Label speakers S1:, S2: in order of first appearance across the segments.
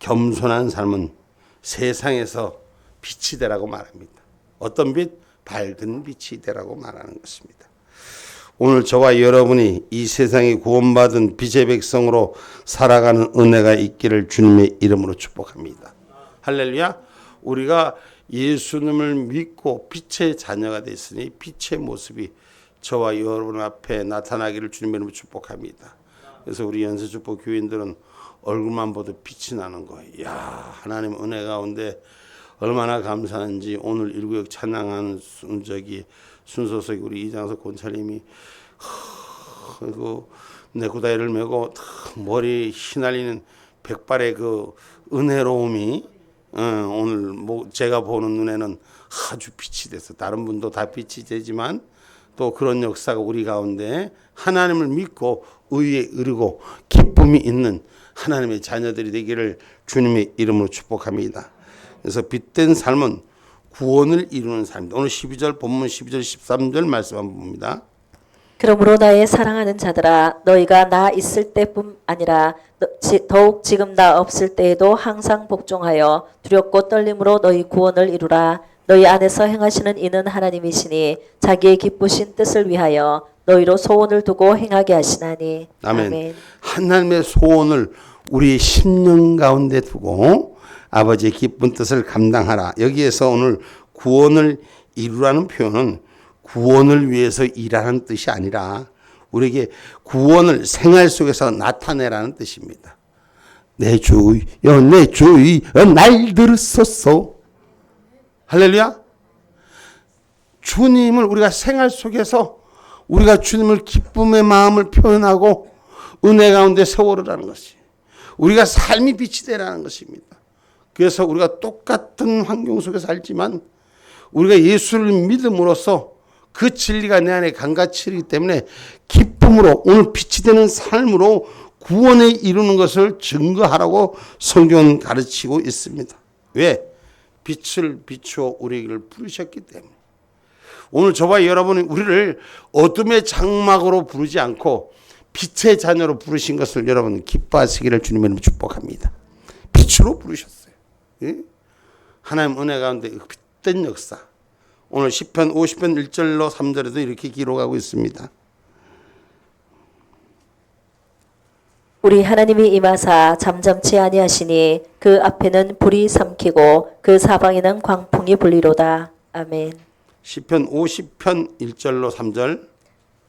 S1: 겸손한 삶은 세상에서 빛이 되라고 말합니다. 어떤 빛? 밝은 빛이 되라고 말하는 것입니다. 오늘 저와 여러분이 이 세상에 구원받은 빛의 백성으로 살아가는 은혜가 있기를 주님의 이름으로 축복합니다. 할렐루야. 우리가 예수님을 믿고 빛의 자녀가 됐으니 빛의 모습이 저와 여러분 앞에 나타나기를 주님의 이름으로 축복합니다. 그래서 우리 연세축복 교인들은 얼굴만 봐도 빛이 나는 거예요. 이야, 하나님 은혜 가운데 얼마나 감사한지. 오늘 일구역 찬양하는 순서석이 우리 이장석 권사님이 그 네구다이를 메고 머리 휘날리는 백발의 그 은혜로움이 오늘 제가 보는 눈에는 아주 빛이 됐어. 다른 분도 다 빛이 되지만 또 그런 역사가 우리 가운데 하나님을 믿고 의에 이르고 기쁨이 있는 하나님의 자녀들이 되기를 주님의 이름으로 축복합니다. 그래서 빛된 삶은 구원을 이루는 삶입니다. 오늘 12절 본문 12절 13절 말씀 한번 봅니다.
S2: 그러므로 나의 사랑하는 자들아 너희가 나 있을 때뿐 아니라 더욱 지금 나 없을 때에도 항상 복종하여 두렵고 떨림으로 너희 구원을 이루라. 너희 안에서 행하시는 이는 하나님이시니 자기의 기쁘신 뜻을 위하여 너희로 소원을 두고 행하게 하시나니.
S1: 아멘.
S2: 아멘.
S1: 하나님의 소원을 우리의 심령 가운데 두고 아버지의 기쁜 뜻을 감당하라. 여기에서 오늘 구원을 이루라는 표현은 구원을 위해서 일하는 뜻이 아니라 우리에게 구원을 생활 속에서 나타내라는 뜻입니다. 내 주여 내 주여 날 들으소서. 할렐루야. 주님을 우리가 생활 속에서 우리가 주님을 기쁨의 마음을 표현하고 은혜 가운데 세워라는 것이 우리가 삶이 빛이 되라는 것입니다. 그래서 우리가 똑같은 환경 속에서 살지만 우리가 예수를 믿음으로써 그 진리가 내 안에 강같이 흐르기 때문에 기쁨으로 오늘 빛이 되는 삶으로 구원에 이루는 것을 증거하라고 성경은 가르치고 있습니다. 왜? 빛을 비추어 우리를 부르셨기 때문에. 오늘 저와 여러분이 우리를 어둠의 장막으로 부르지 않고 빛의 자녀로 부르신 것을 여러분 기뻐하시기를 주님의 축복합니다. 빛으로 부르셨어요. 예? 하나님 은혜 가운데 빛된 역사. 오늘 10편 50편 1절로 3절에도 이렇게 기록하고 있습니다.
S2: 우리 하나님이 임하사 잠잠치 아니하시니 그 앞에는 불이 삼키고 그 사방에는 광풍이 불리로다. 아멘.
S1: 10편 50편 1절로 3절.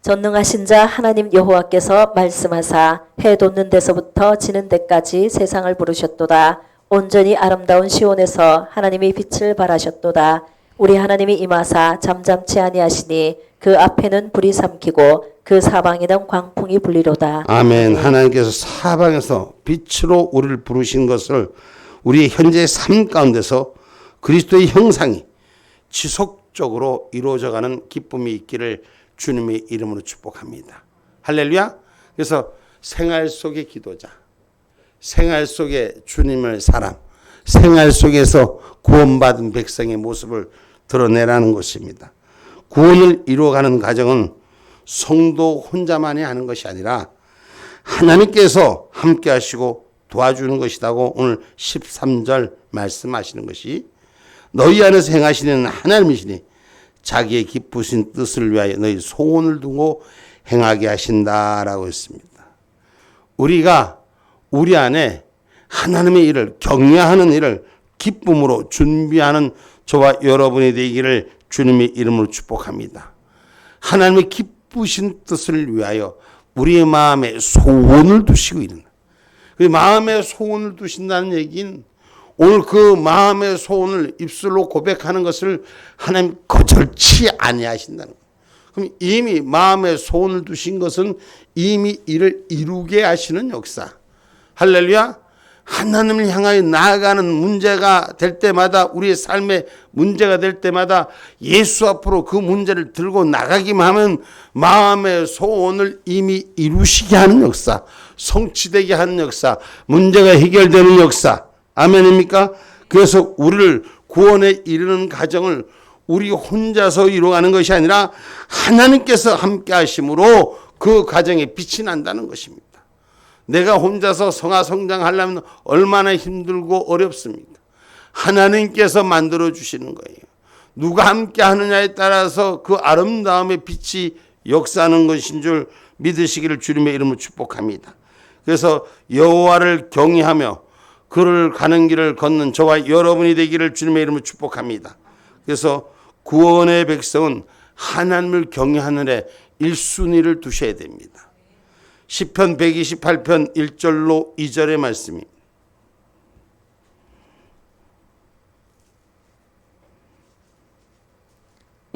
S2: 전능하신 자 하나님 여호와께서 말씀하사 해 돋는 데서부터 지는 데까지 세상을 부르셨도다. 온전히 아름다운 시온에서 하나님이 빛을 발하셨도다. 우리 하나님이 임하사 잠잠치 아니하시니 그 앞에는 불이 삼키고 그 사방에는 광풍이 불리로다.
S1: 아멘. 하나님께서 사방에서 빛으로 우리를 부르신 것을 우리의 현재의 삶 가운데서 그리스도의 형상이 지속적으로 이루어져가는 기쁨이 있기를 주님의 이름으로 축복합니다. 할렐루야. 그래서 생활 속의 기도자, 생활 속의 주님의 사람, 생활 속에서 구원받은 백성의 모습을 드러내라는 것입니다. 구원을 이루어가는 과정은 성도 혼자만이 하는 것이 아니라 하나님께서 함께 하시고 도와주는 것이라고 오늘 13절 말씀하시는 것이 너희 안에서 행하시는 하나님이시니 자기의 기쁘신 뜻을 위하여 너희 소원을 두고 행하게 하신다라고 했습니다. 우리가 우리 안에 하나님의 일을 격려하는 일을 기쁨으로 준비하는 저와 여러분이 되기를 주님의 이름으로 축복합니다. 하나님의 기쁘신 뜻을 위하여 우리의 마음에 소원을 두시고 있는 그 마음에 소원을 두신다는 얘기는 오늘 그 마음의 소원을 입술로 고백하는 것을 하나님 거절치 아니하신다는 거예요. 그럼 이미 마음에 소원을 두신 것은 이미 이를 이루게 하시는 역사. 할렐루야. 하나님을 향하여 나아가는 문제가 될 때마다 우리의 삶의 문제가 될 때마다 예수 앞으로 그 문제를 들고 나가기만 하면 마음의 소원을 이미 이루시게 하는 역사, 성취되게 하는 역사, 문제가 해결되는 역사. 아멘입니까? 그래서 우리를 구원에 이르는 과정을 우리 혼자서 이루어가는 것이 아니라 하나님께서 함께 하심으로 그 과정에 빛이 난다는 것입니다. 내가 혼자서 성화성장하려면 얼마나 힘들고 어렵습니까? 하나님께서 만들어 주시는 거예요. 누가 함께 하느냐에 따라서 그 아름다움의 빛이 역사하는 것인 줄 믿으시기를 주님의 이름으로 축복합니다. 그래서 여호와를 경외하며 그를 가는 길을 걷는 저와 여러분이 되기를 주님의 이름으로 축복합니다. 그래서 구원의 백성은 하나님을 경외하는 데 1순위를 두셔야 됩니다. 시편 128편 1절로 2절의 말씀입니다.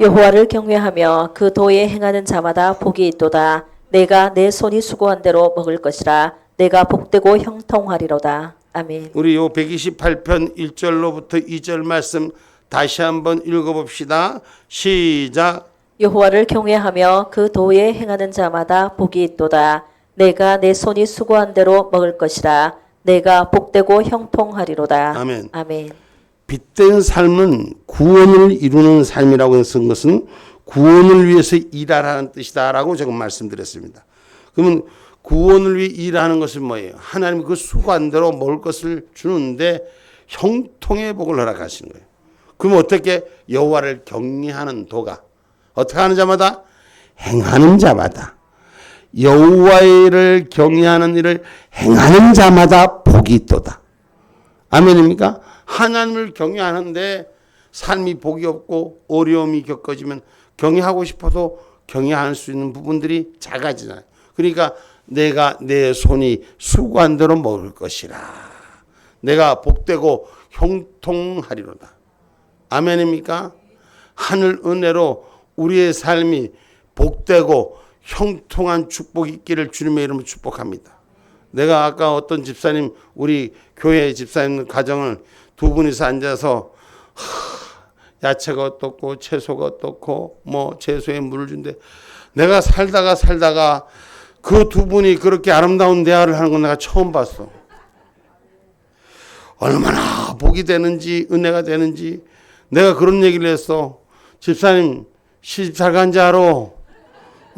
S2: 여호와를 경외하며 그 도에 행하는 자마다 복이 있도다. 내가 내 손이 수고한 대로 먹을 것이라. 내가 복되고 형통하리로다. 아멘.
S1: 우리 요 128편 1절로부터 2절 말씀 다시 한번 읽어봅시다. 시작.
S2: 여호와를 경외하며 그 도에 행하는 자마다 복이 있도다. 내가 내 손이 수고한 대로 먹을 것이라. 내가 복되고 형통하리로다.
S1: 아멘.
S2: 아멘.
S1: 빛된 삶은 구원을 이루는 삶이라고 쓴 것은 구원을 위해서 일하라는 뜻이다라고 제가 말씀드렸습니다. 그러면 구원을 위해 일하는 것은 뭐예요? 하나님이 그 수고한 대로 먹을 것을 주는데 형통의 복을 허락하시는 거예요. 그럼 어떻게? 여호와를 경외하는 도가 어떻게 하는 자마다? 행하는 자마다. 여호와를 경외하는 일을 행하는 자마다 복이 있도다. 아멘입니까? 하나님을 경외하는데 삶이 복이 없고 어려움이 겪어지면 경외하고 싶어도 경외할 수 있는 부분들이 작아지잖아요. 그러니까 내가 내 손이 수고한 대로 먹을 것이라. 내가 복되고 형통하리로다. 아멘입니까? 하늘 은혜로 우리의 삶이 복되고 형통한 축복이 있기를 주님의 이름으로 축복합니다. 내가 아까 어떤 집사님, 우리 교회 집사님 가정을 두 분이서 앉아서 야채가 어떻고 채소가 어떻고 뭐 채소에 물을 준대. 내가 살다가 그 두 분이 그렇게 아름다운 대화를 하는 건 내가 처음 봤어. 얼마나 복이 되는지 은혜가 되는지. 내가 그런 얘기를 했어. 집사님 시집 잘 간 지 알아?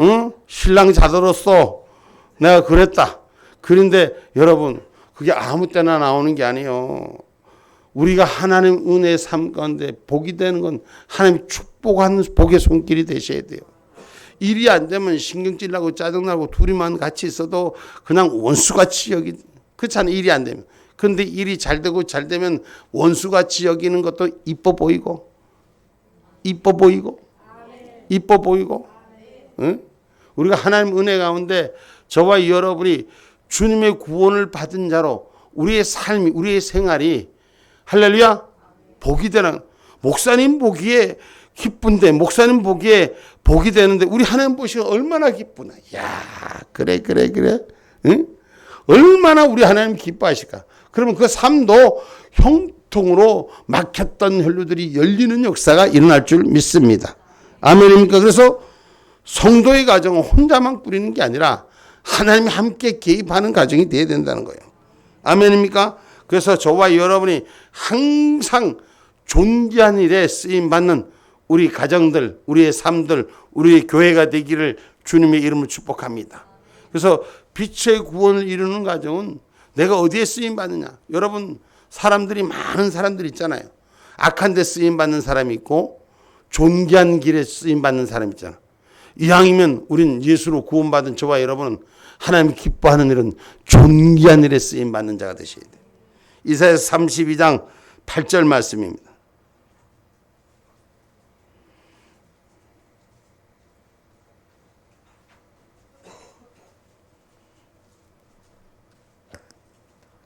S1: 응? 신랑 잘 들었어. 내가 그랬다. 그런데 여러분 그게 아무 때나 나오는 게 아니에요. 우리가 하나님 은혜의 삶 가운데 복이 되는 건 하나님 축복하는 복의 손길이 되셔야 돼요. 일이 안 되면 신경질 나고 짜증나고 둘이만 같이 있어도 그냥 원수같이 그렇잖아요. 일이 안 되면. 그런데 일이 잘 되면 원수같이 여기는 것도 이뻐 보이고 응? 우리가 하나님 은혜 가운데 저와 여러분이 주님의 구원을 받은 자로 우리의 삶이 우리의 생활이 할렐루야 복이 되는 목사님 보기에 기쁜데 목사님 보기에 복이 되는데 우리 하나님 보시면 얼마나 기쁘나. 야 그래 응? 얼마나 우리 하나님 기뻐하실까. 그러면 그 삶도 형통으로 막혔던 혈루들이 열리는 역사가 일어날 줄 믿습니다. 아멘입니까? 그래서 성도의 가정은 혼자만 꾸리는 게 아니라 하나님이 함께 개입하는 가정이 되어야 된다는 거예요. 아멘입니까? 그래서 저와 여러분이 항상 존귀한 일에 쓰임받는 우리 가정들, 우리의 삶들, 우리의 교회가 되기를 주님의 이름으로 축복합니다. 그래서 빛의 구원을 이루는 가정은 내가 어디에 쓰임받느냐. 여러분 사람들이 많은 사람들 있잖아요. 악한 데 쓰임받는 사람이 있고 존귀한 길에 쓰임받는 사람 있잖아. 이왕이면 우린 예수로 구원받은 저와 여러분은 하나님이 기뻐하는 일은 존귀한 일에 쓰임받는 자가 되셔야 돼요. 이사야서 32장 8절 말씀입니다.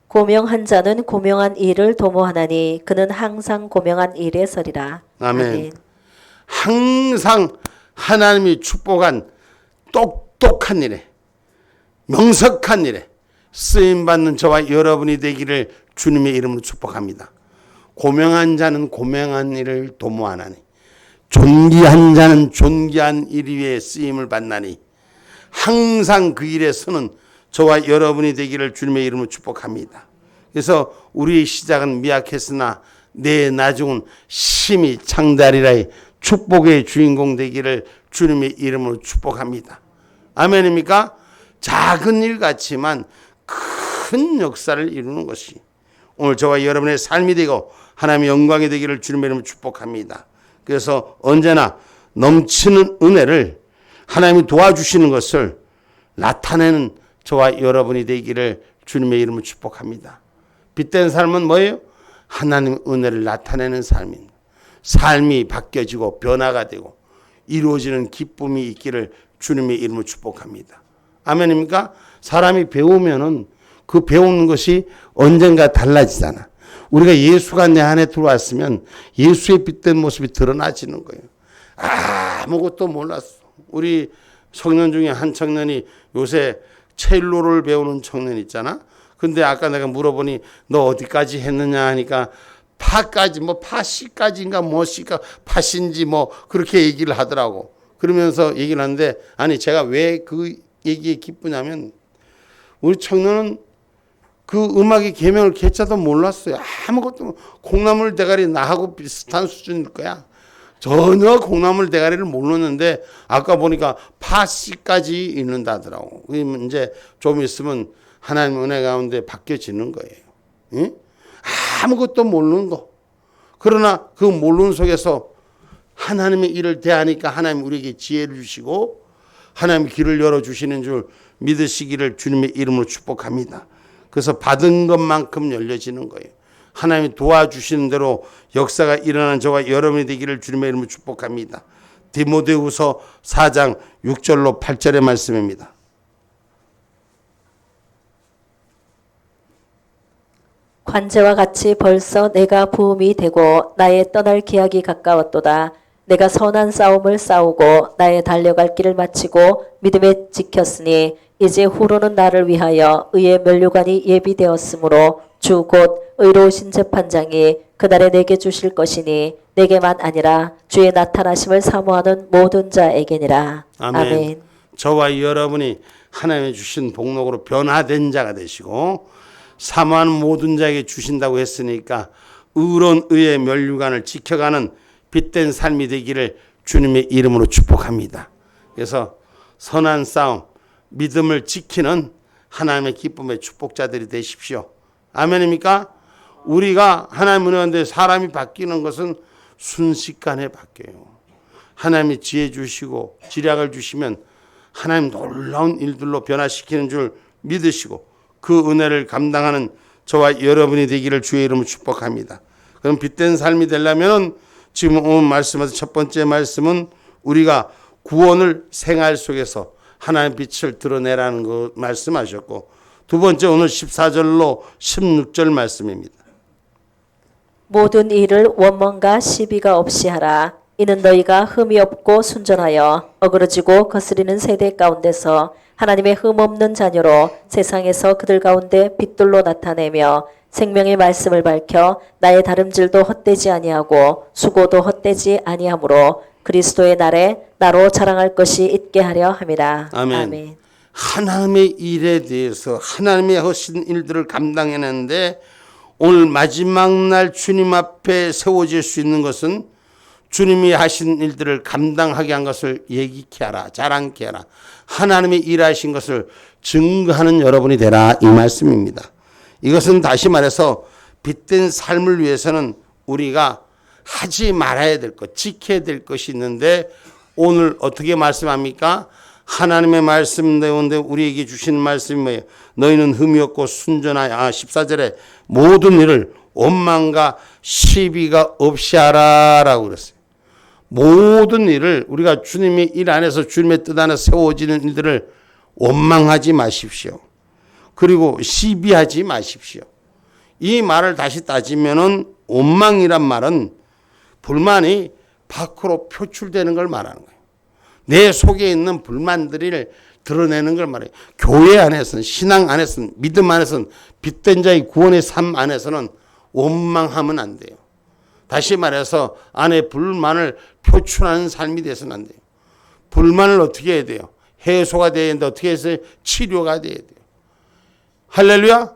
S2: 고명한 자는 고명한 일을 도모하나니 그는 항상 고명한 일에 서리라.
S1: 아멘. 항상 하나님이 축복한 똑똑한 일에 명석한 일에 쓰임받는 저와 여러분이 되기를 주님의 이름으로 축복합니다. 고명한 자는 고명한 일을 도모하나니 존귀한 자는 존귀한 일 위에 쓰임을 받나니 항상 그 일에 서는 저와 여러분이 되기를 주님의 이름으로 축복합니다. 그래서 우리의 시작은 미약했으나 내 나중은 심히 창대하리라의 축복의 주인공 되기를 주님의 이름으로 축복합니다. 아멘입니까? 작은 일 같지만 큰 역사를 이루는 것이 오늘 저와 여러분의 삶이 되고 하나님의 영광이 되기를 주님의 이름으로 축복합니다. 그래서 언제나 넘치는 은혜를 하나님이 도와주시는 것을 나타내는 저와 여러분이 되기를 주님의 이름으로 축복합니다. 빛된 삶은 뭐예요? 하나님의 은혜를 나타내는 삶입니다. 삶이 바뀌어지고 변화가 되고 이루어지는 기쁨이 있기를 주님의 이름으로 축복합니다. 아멘입니까? 사람이 배우면은 그 배우는 것이 언젠가 달라지잖아. 우리가 예수가 내 안에 들어왔으면 예수의 빛된 모습이 드러나지는 거예요. 아무것도 몰랐어. 우리 청년 중에 한 청년이 요새 첼로를 배우는 청년 있잖아. 근데 아까 내가 물어보니 너 어디까지 했느냐 하니까 파까지 뭐 파시까지인가 뭐시가 파신지 뭐 그렇게 얘기를 하더라고. 그러면서 얘기를 하는데 아니 제가 왜 그 얘기에 기쁘냐면 우리 청년은 그 음악의 계명을 개자도 몰랐어요. 아무것도 콩나물 대가리 나하고 비슷한 수준일 거야. 전혀 콩나물 대가리를 모르는데 아까 보니까 파씨까지 읽는다더라고. 그러면 이제 좀 있으면 하나님 은혜 가운데 바뀌어지는 거예요. 응? 아무것도 모르는 거. 그러나 그 모르는 속에서 하나님의 일을 대하니까 하나님 우리에게 지혜를 주시고 하나님 길을 열어주시는 줄 믿으시기를 주님의 이름으로 축복합니다. 그래서 받은 것만큼 열려지는 거예요. 하나님이 도와주시는 대로 역사가 일어나는 저와 여러분이 되기를 주님의 이름으로 축복합니다. 디모데후서 4장 6절로 8절의 말씀입니다.
S2: 관제와 같이 벌써 내가 부음이 되고 나의 떠날 기약이 가까웠도다. 내가 선한 싸움을 싸우고 나의 달려갈 길을 마치고 믿음에 지켰으니 이제 후로는 나를 위하여 의의 면류관이 예비되었으므로 주 곧 의로우신 재판장이 그날에 내게 주실 것이니 내게만 아니라 주의 나타나심을 사모하는 모든 자에게니라. 아멘.
S1: 저와 여러분이 하나님의 주신 복록으로 변화된 자가 되시고 사모하는 모든 자에게 주신다고 했으니까 의로운 의의 면류관을 지켜가는 빛된 삶이 되기를 주님의 이름으로 축복합니다. 그래서 선한 싸움, 믿음을 지키는 하나님의 기쁨의 축복자들이 되십시오. 아멘입니까? 우리가 하나님 은혜인데 사람이 바뀌는 것은 순식간에 바뀌어요. 하나님이 지혜 주시고 지략을 주시면 하나님 놀라운 일들로 변화시키는 줄 믿으시고 그 은혜를 감당하는 저와 여러분이 되기를 주의 이름으로 축복합니다. 그럼 빛된 삶이 되려면 지금 오늘 말씀에서 첫 번째 말씀은 우리가 구원을 생활 속에서 하나님의 빛을 드러내라는 거 말씀하셨고 두 번째 오늘 14절로 16절 말씀입니다.
S2: 모든 일을 원망과 시비가 없이 하라. 이는 너희가 흠이 없고 순전하여 어그러지고 거스리는 세대 가운데서 하나님의 흠없는 자녀로 세상에서 그들 가운데 빛들로 나타내며 생명의 말씀을 밝혀 나의 다름질도 헛되지 아니하고 수고도 헛되지 아니하므로 그리스도의 날에 나로 자랑할 것이 있게 하려 함이라.
S1: 아멘. 하나님의 일에 대해서 하나님의 하신 일들을 감당해내는데 오늘 마지막 날 주님 앞에 세워질 수 있는 것은 주님이 하신 일들을 감당하게 한 것을 얘기케 하라. 자랑케 하라. 하나님의 일하신 것을 증거하는 여러분이 되라. 이 말씀입니다. 이것은 다시 말해서 빛된 삶을 위해서는 우리가 하지 말아야 될 것, 지켜야 될 것이 있는데 오늘 어떻게 말씀합니까? 하나님의 말씀 가운데 우리에게 주시는 말씀이 뭐예요? 너희는 흠이 없고 순전하여 14절에 모든 일을 원망과 시비가 없이 하라라고 그랬어요. 모든 일을 우리가 주님의 일 안에서 주님의 뜻 안에 세워지는 일들을 원망하지 마십시오. 그리고 시비하지 마십시오. 이 말을 다시 따지면은 원망이란 말은 불만이 밖으로 표출되는 걸 말하는 거예요. 내 속에 있는 불만들을 드러내는 걸 말해요. 교회 안에서는, 신앙 안에서는, 믿음 안에서는, 빛된 자의 구원의 삶 안에서는 원망하면 안 돼요. 다시 말해서 안에 불만을 표출하는 삶이 돼서는 안 돼요. 불만을 어떻게 해야 돼요? 해소가 돼야 되는데 어떻게 해서 치료가 돼야 돼요. 할렐루야.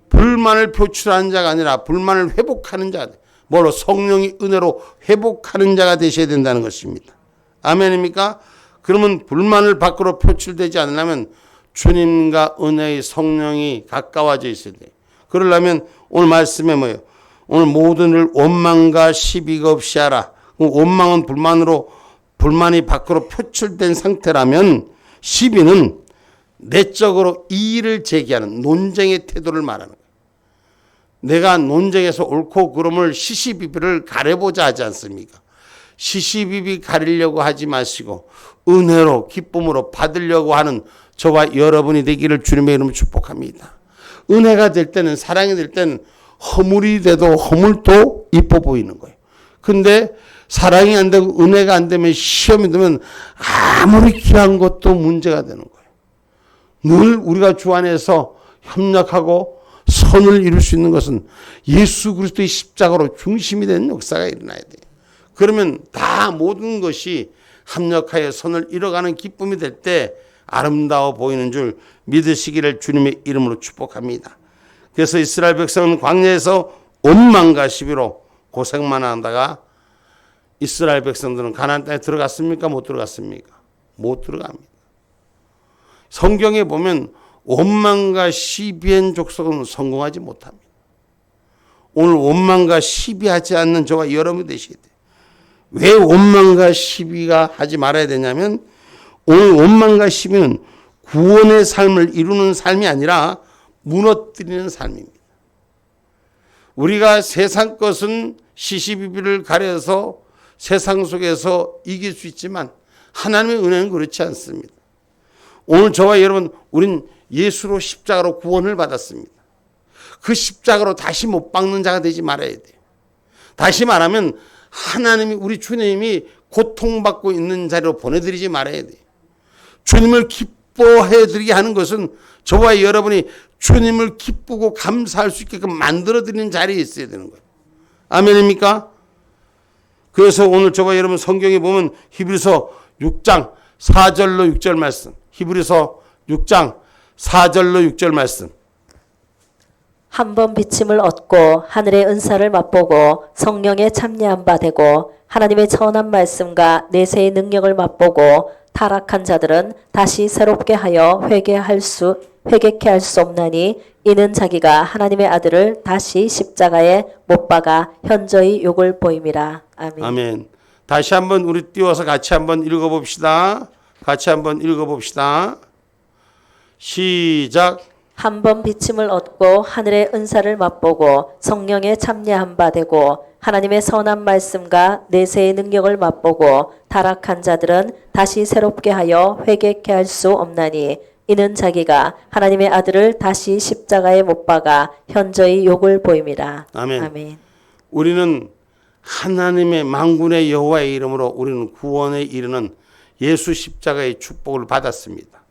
S1: 불만을 표출하는 자가 아니라 불만을 회복하는 자가 돼요. 뭐로? 성령의 은혜로 회복하는 자가 되셔야 된다는 것입니다. 아멘입니까? 그러면 불만을 밖으로 표출되지 않으려면 주님과 은혜의 성령이 가까워져 있어야 돼요. 그러려면 오늘 말씀에 뭐예요? 오늘 모든 일 원망과 시비가 없이 하라. 원망은 불만이 밖으로 표출된 상태라면 시비는 내적으로 이의를 제기하는 논쟁의 태도를 말하는 거예요. 내가 논쟁에서 옳고 그름을 시시비비를 가려보자 하지 않습니까? 시시비비 가리려고 하지 마시고 은혜로 기쁨으로 받으려고 하는 저와 여러분이 되기를 주님의 이름으로 축복합니다. 은혜가 될 때는, 사랑이 될 때는 허물이 돼도 허물도 이뻐 보이는 거예요. 근데 사랑이 안 되고 은혜가 안 되면, 시험이 되면 아무리 귀한 것도 문제가 되는 거예요. 늘 우리가 주 안에서 협력하고 선을 이룰 수 있는 것은 예수 그리스도의 십자가로 중심이 되는 역사가 일어나야 돼요. 그러면 다 모든 것이 합력하여 선을 이뤄가는 기쁨이 될 때 아름다워 보이는 줄 믿으시기를 주님의 이름으로 축복합니다. 그래서 이스라엘 백성은 광야에서 원망과 시비로 고생만 하다가 이스라엘 백성들은 가나안 땅에 들어갔습니까? 못 들어갔습니까? 못 들어갑니다. 성경에 보면 원망과 시비한 족속은 성공하지 못합니다. 오늘 원망과 시비하지 않는 저와 여러분이 되셔야 돼요. 왜 원망과 시비가 하지 말아야 되냐면 오늘 원망과 시비는 구원의 삶을 이루는 삶이 아니라 무너뜨리는 삶입니다. 우리가 세상 것은 시시비비를 가려서 세상 속에서 이길 수 있지만 하나님의 은혜는 그렇지 않습니다. 오늘 저와 여러분, 우린 예수로 십자가로 구원을 받았습니다. 그 십자가로 다시 못 박는 자가 되지 말아야 돼요. 다시 말하면 하나님이, 우리 주님이 고통받고 있는 자리로 보내드리지 말아야 돼요. 주님을 기뻐해드리게 하는 것은 저와 여러분이 주님을 기쁘고 감사할 수 있게끔 만들어드리는 자리에 있어야 되는 거예요. 아멘입니까? 그래서 오늘 저와 여러분 성경에 보면 히브리서 6장 4절로 6절 말씀, 히브리서 6장 4절로 6절 말씀.
S2: 한 번 비침을 얻고 하늘의 은사를 맛보고 성령에 참여한 바 되고 하나님의 선한 말씀과 내세의 능력을 맛보고 타락한 자들은 다시 새롭게 하여 회개케 할 수 없나니 이는 자기가 하나님의 아들을 다시 십자가에 못 박아 현저히 욕을 보임이라. 아멘.
S1: 아멘. 다시 한번 우리 띄워서 같이 한번 읽어봅시다. 같이 한번 읽어봅시다. 시작.
S2: 한 번 비침을 얻고 하늘의 은사를 맛보고 성령에 참여한 바 되고 하나님의 선한 말씀과 내세의 능력을 맛보고 타락한 자들은 다시 새롭게 하여 회개케 할 수 없나니 이는 자기가 하나님의 아들을 다시 십자가에 못 박아 현저히 욕을 보임이라.
S1: 아멘.
S2: 아멘.
S1: 우리는 하나님의 만군의 여호와의 이름으로 우리는 구원에 이르는 예수 십자가의 축복을 받았습니다.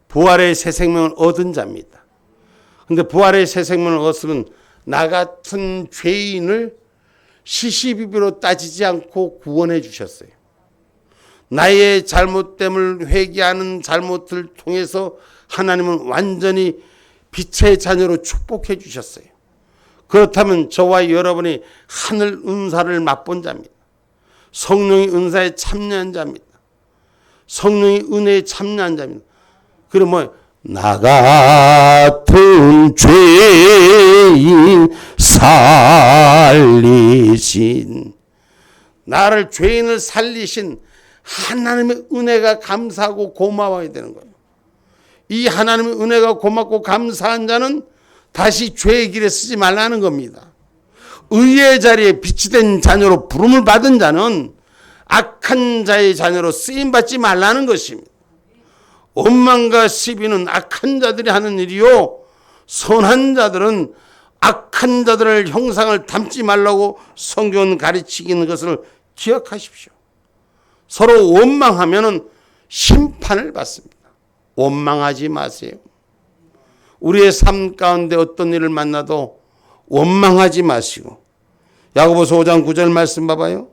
S1: 부활의 새 생명을 얻은 자입니다. 그런데 부활의 새 생명을 얻으면 나 같은 죄인을 시시비비로 따지지 않고 구원해 주셨어요. 나의 잘못됨을 회개하는 잘못을 통해서 하나님은 완전히 빛의 자녀로 축복해 주셨어요. 그렇다면 저와 여러분이 하늘 은사를 맛본 자입니다. 성령의 은사에 참여한 자입니다. 성령의 은혜에 참여한 자입니다. 그럼 뭐 나 같은 죄인 살리신, 나를 죄인을 살리신 하나님의 은혜가 감사하고 고마워야 되는 거예요. 이 하나님의 은혜가 고맙고 감사한 자는 다시 죄의 길에 쓰지 말라는 겁니다. 의의 자리에 빛이 된 자녀로 부름을 받은 자는 악한 자의 자녀로 쓰임받지 말라는 것입니다. 원망과 시비는 악한 자들이 하는 일이요, 선한 자들은 악한 자들의 형상을 닮지 말라고 성경은 가르치는 것을 기억하십시오. 서로 원망하면 심판을 받습니다. 원망하지 마세요. 우리의 삶 가운데 어떤 일을 만나도 원망하지 마시고, 야고보서 5장 9절 말씀 봐봐요.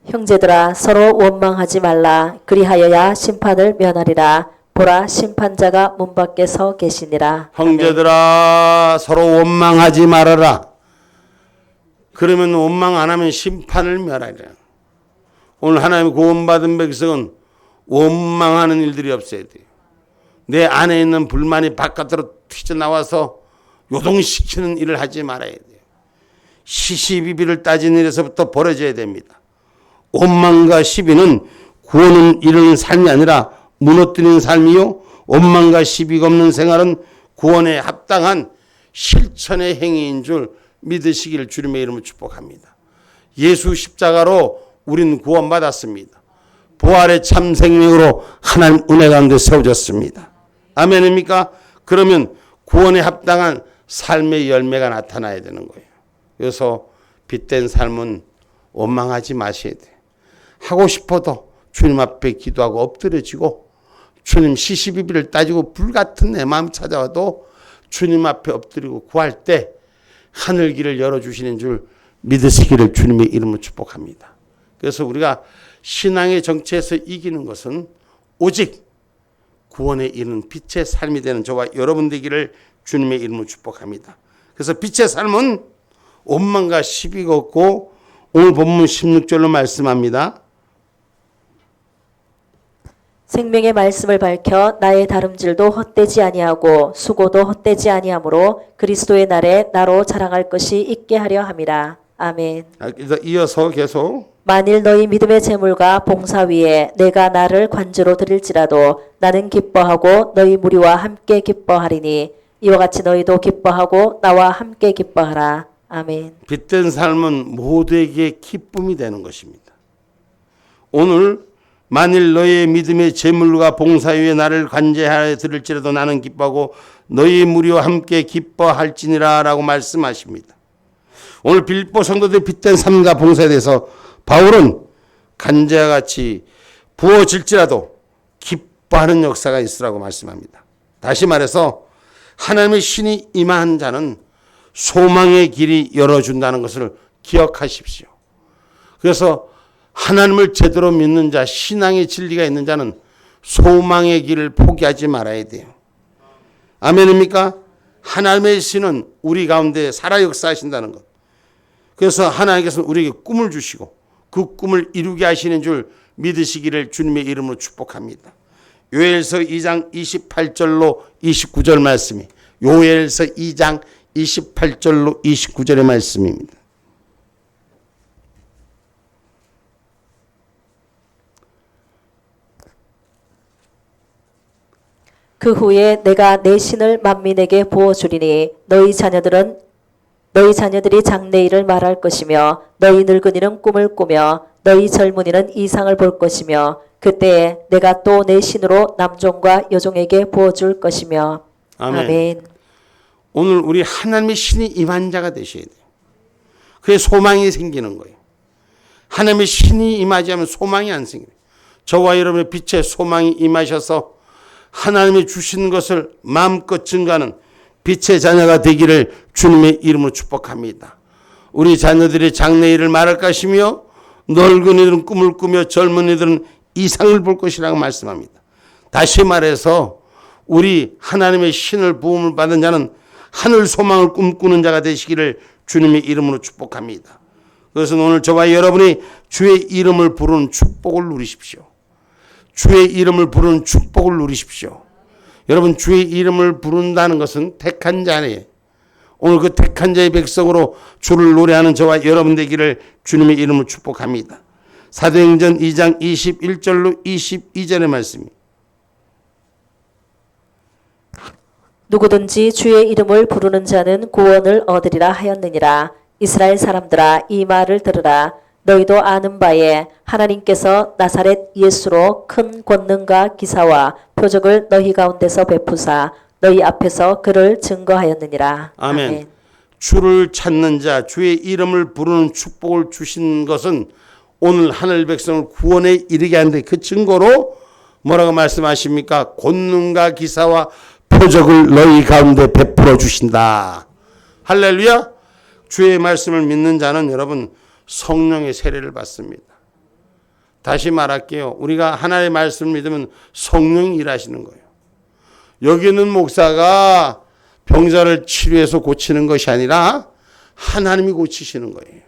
S2: 형제들아 서로 원망하지 말라. 그리하여야 심판을 면하리라. 보라 심판자가 문 밖에 서 계시니라.
S1: 형제들아 서로 원망하지 말아라. 그러면 원망 안 하면 심판을 면하리라. 오늘 하나님 구원받은 백성은 원망하는 일들이 없어야 돼요. 내 안에 있는 불만이 바깥으로 튀어나와서 요동시키는 일을 하지 말아야 돼요. 시시비비를 따지는 일에서부터 벌어져야 됩니다. 원망과 시비는 구원을 이루는 삶이 아니라 무너뜨리는 삶이요, 원망과 시비가 없는 생활은 구원에 합당한 실천의 행위인 줄 믿으시기를 주님의 이름으로 축복합니다. 예수 십자가로 우리는 구원받았습니다. 부활의 참 생명으로 하나님 은혜 가운데 세워졌습니다. 아멘입니까? 그러면 구원에 합당한 삶의 열매가 나타나야 되는 거예요. 그래서 빛된 삶은 원망하지 마셔야 돼요. 하고 싶어도 주님 앞에 기도하고 엎드려지고 주님 시시비비를 따지고 불같은 내 마음 찾아와도 주님 앞에 엎드리고 구할 때 하늘 길을 열어주시는 줄 믿으시기를 주님의 이름으로 축복합니다. 그래서 우리가 신앙의 정체에서 이기는 것은 오직 구원에 이르는 빛의 삶이 되는 저와 여러분 되기를 주님의 이름으로 축복합니다. 그래서 빛의 삶은 원망과 시비가 없고 오늘 본문 16절로 말씀합니다.
S2: 생명의 말씀을 밝혀 나의 다름질도 헛되지 아니하고 수고도 헛되지 아니하므로 그리스도의 날에 나로 자랑할 것이 있게 하려 함이라. 아멘.
S1: 그래서 이어서 계속
S2: 만일 너희 믿음의 재물과 봉사 위에 내가 나를 관주로 드릴지라도 나는 기뻐하고 너희 무리와 함께 기뻐하리니 이와 같이 너희도 기뻐하고 나와 함께 기뻐하라. 아멘.
S1: 빛된 삶은 모두에게 기쁨이 되는 것입니다. 오늘 만일 너희의 믿음의 재물과 봉사 위에 나를 관제하여 드릴지라도 나는 기뻐하고 너희 무리와 함께 기뻐할지니라 라고 말씀하십니다. 오늘 빌립보 성도들의 빛된 삶과 봉사에 대해서 바울은 간제와 같이 부어질지라도 기뻐하는 역사가 있으라고 말씀합니다. 다시 말해서 하나님의 신이 임한 자는 소망의 길이 열어준다는 것을 기억하십시오. 그래서 하나님을 제대로 믿는 자, 신앙의 진리가 있는 자는 소망의 길을 포기하지 말아야 돼요. 아멘입니까? 하나님의 신은 우리 가운데 살아 역사하신다는 것. 그래서 하나님께서는 우리에게 꿈을 주시고 그 꿈을 이루게 하시는 줄 믿으시기를 주님의 이름으로 축복합니다. 요엘서 2장 28절로 29절 말씀이 요엘서 2장 28절로 29절의 말씀입니다.
S2: 그 후에 내가 내 신을 만민에게 부어주리니 너희 자녀들이 장래일을 말할 것이며 너희 늙은이는 꿈을 꾸며 너희 젊은이는 이상을 볼 것이며 그때에 내가 또 내 신으로 남종과 여종에게 부어줄 것이며.
S1: 아멘.
S2: 아멘.
S1: 오늘 우리 하나님의 신이 임한 자가 되셔야 돼요. 그게 소망이 생기는 거예요. 하나님의 신이 임하지 않으면 소망이 안 생겨요. 저와 여러분의 빛에 소망이 임하셔서 하나님이 주신 것을 마음껏 증가하는 빛의 자녀가 되기를 주님의 이름으로 축복합니다. 우리 자녀들이 장래일을 말할 것이며 늙은이들은 꿈을 꾸며 젊은이들은 이상을 볼 것이라고 말씀합니다. 다시 말해서 우리 하나님의 신을 부음을 받은 자는 하늘 소망을 꿈꾸는 자가 되시기를 주님의 이름으로 축복합니다. 그래서 오늘 저와 여러분이 주의 이름을 부르는 축복을 누리십시오. 주의 이름을 부르는 축복을 누리십시오. 여러분, 주의 이름을 부른다는 것은 택한 자예요. 오늘 그 택한 자의 백성으로 주를 노래하는 저와 여러분 되기를 주님의 이름으로 축복합니다. 사도행전 2장 21절로 22절의 말씀입니다.
S2: 누구든지 주의 이름을 부르는 자는 구원을 얻으리라 하였느니라. 이스라엘 사람들아, 이 말을 들으라. 너희도 아는 바에 하나님께서 나사렛 예수로 큰 권능과 기사와 표적을 너희 가운데서 베푸사 너희 앞에서 그를 증거하였느니라.
S1: 아멘.
S2: 아멘.
S1: 주를 찾는 자, 주의 이름을 부르는 축복을 주신 것은 오늘 하늘 백성을 구원에 이르게 하는데 그 증거로 뭐라고 말씀하십니까? 권능과 기사와 표적을 너희 가운데 베풀어 주신다. 할렐루야. 주의 말씀을 믿는 자는 여러분 성령의 세례를 받습니다. 다시 말할게요. 우리가 하나님의 말씀을 믿으면 성령이 일하시는 거예요. 여기 있는 목사가 병자를 치료해서 고치는 것이 아니라 하나님이 고치시는 거예요.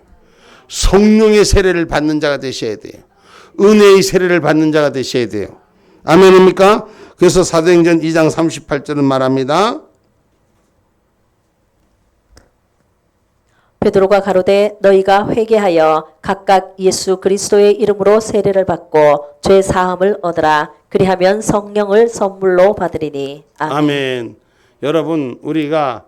S1: 성령의 세례를 받는 자가 되셔야 돼요. 은혜의 세례를 받는 자가 되셔야 돼요. 아멘입니까? 그래서 사도행전 2장 38절은 말합니다.
S2: 베드로가 가로되 너희가 회개하여 각각 예수 그리스도의 이름으로 세례를 받고 죄 사함을 얻으라. 그리하면 성령을 선물로 받으리니. 아멘.
S1: 아멘. 여러분, 우리가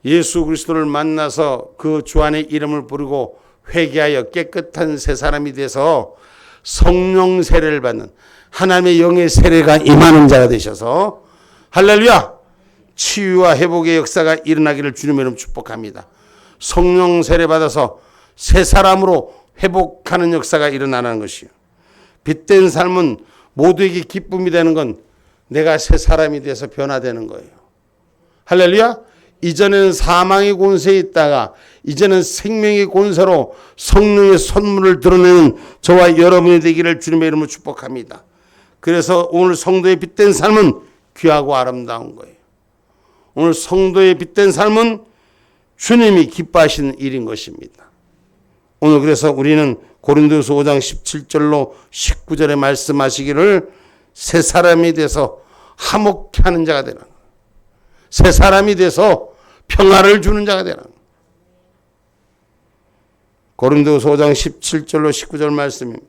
S1: 예수 그리스도를 만나서 그 주 안의 이름을 부르고 회개하여 깨끗한 새 사람이 돼서 성령 세례를 받는 하나님의 영의 세례가 임하는 자가 되셔서 할렐루야! 치유와 회복의 역사가 일어나기를 주님의 이름 축복합니다. 성령 세례 받아서 새 사람으로 회복하는 역사가 일어나는 것이요. 빛된 삶은 모두에게 기쁨이 되는 건 내가 새 사람이 돼서 변화되는 거예요. 할렐루야! 이전에는 사망의 권세에 있다가 이제는 생명의 권세로 성령의 선물을 드러내는 저와 여러분이 되기를 주님의 이름으로 축복합니다. 그래서 오늘 성도의 빛된 삶은 귀하고 아름다운 거예요. 오늘 성도의 빛된 삶은 주님이 기뻐하시는 일인 것입니다. 오늘 그래서 우리는 고린도서 5장 17절로 19절에 말씀하시기를 새 사람이 돼서 화목케 하는 자가 되라. 새 사람이 돼서 평화를 주는 자가 되라. 고린도서 5장 17절로 19절 말씀입니다.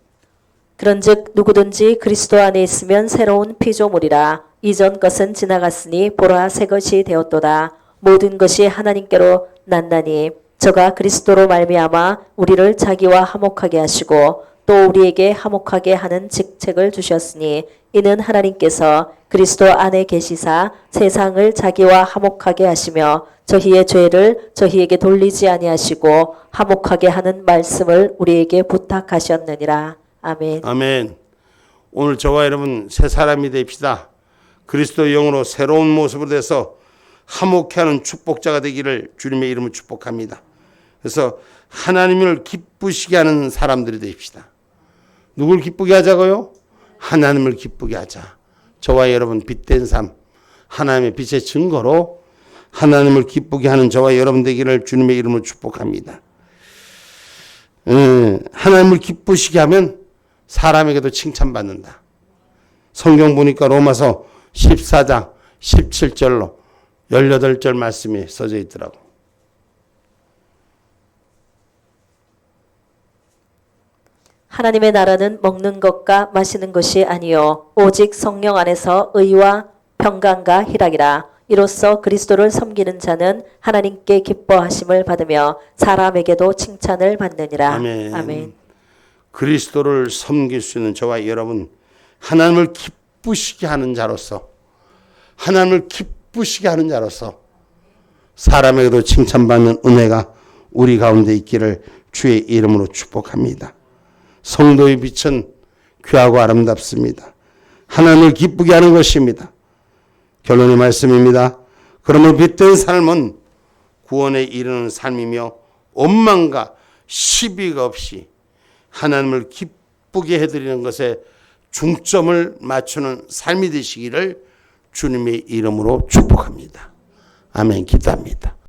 S2: 그런즉 누구든지 그리스도 안에 있으면 새로운 피조물이라. 이전 것은 지나갔으니 보라 새 것이 되었도다. 모든 것이 하나님께로 났나니 저가 그리스도로 말미암아 우리를 자기와 화목하게 하시고 또 우리에게 화목하게 하는 직책을 주셨으니 이는 하나님께서 그리스도 안에 계시사 세상을 자기와 화목하게 하시며 저희의 죄를 저희에게 돌리지 아니하시고 화목하게 하는 말씀을 우리에게 부탁하셨느니라. 아멘.
S1: 아멘. 오늘 저와 여러분 새 사람이 됩시다. 그리스도의 영으로 새로운 모습으로 돼서 화목케 하는 축복자가 되기를 주님의 이름으로 축복합니다. 그래서 하나님을 기쁘시게 하는 사람들이 됩시다. 누굴 기쁘게 하자고요? 하나님을 기쁘게 하자. 저와 여러분 빛된 삶, 하나님의 빛의 증거로 하나님을 기쁘게 하는 저와 여러분 되기를 주님의 이름으로 축복합니다. 하나님을 기쁘시게 하면 사람에게도 칭찬받는다. 성경 보니까 로마서 14장 17절로 18절 말씀이 써져 있더라고.
S2: 하나님의 나라는 먹는 것과 마시는 것이 아니요 오직 성령 안에서 의와 평강과 희락이라. 이로써 그리스도를 섬기는 자는 하나님께 기뻐하심을 받으며 사람에게도 칭찬을 받느니라.
S1: 아멘.
S2: 아멘.
S1: 그리스도를 섬길 수 있는 저와 여러분, 하나님을 기쁘시게 하는 자로서, 하나님을 기쁘시게 하는 자로서 사람에게도 칭찬받는 은혜가 우리 가운데 있기를 주의 이름으로 축복합니다. 성도의 빛은 귀하고 아름답습니다. 하나님을 기쁘게 하는 것입니다. 결론의 말씀입니다. 그러므로 빛된 삶은 구원에 이르는 삶이며 원망과 시비가 없이 하나님을 기쁘게 해드리는 것에 중점을 맞추는 삶이 되시기를 주님의 이름으로 축복합니다. 아멘. 기도합니다.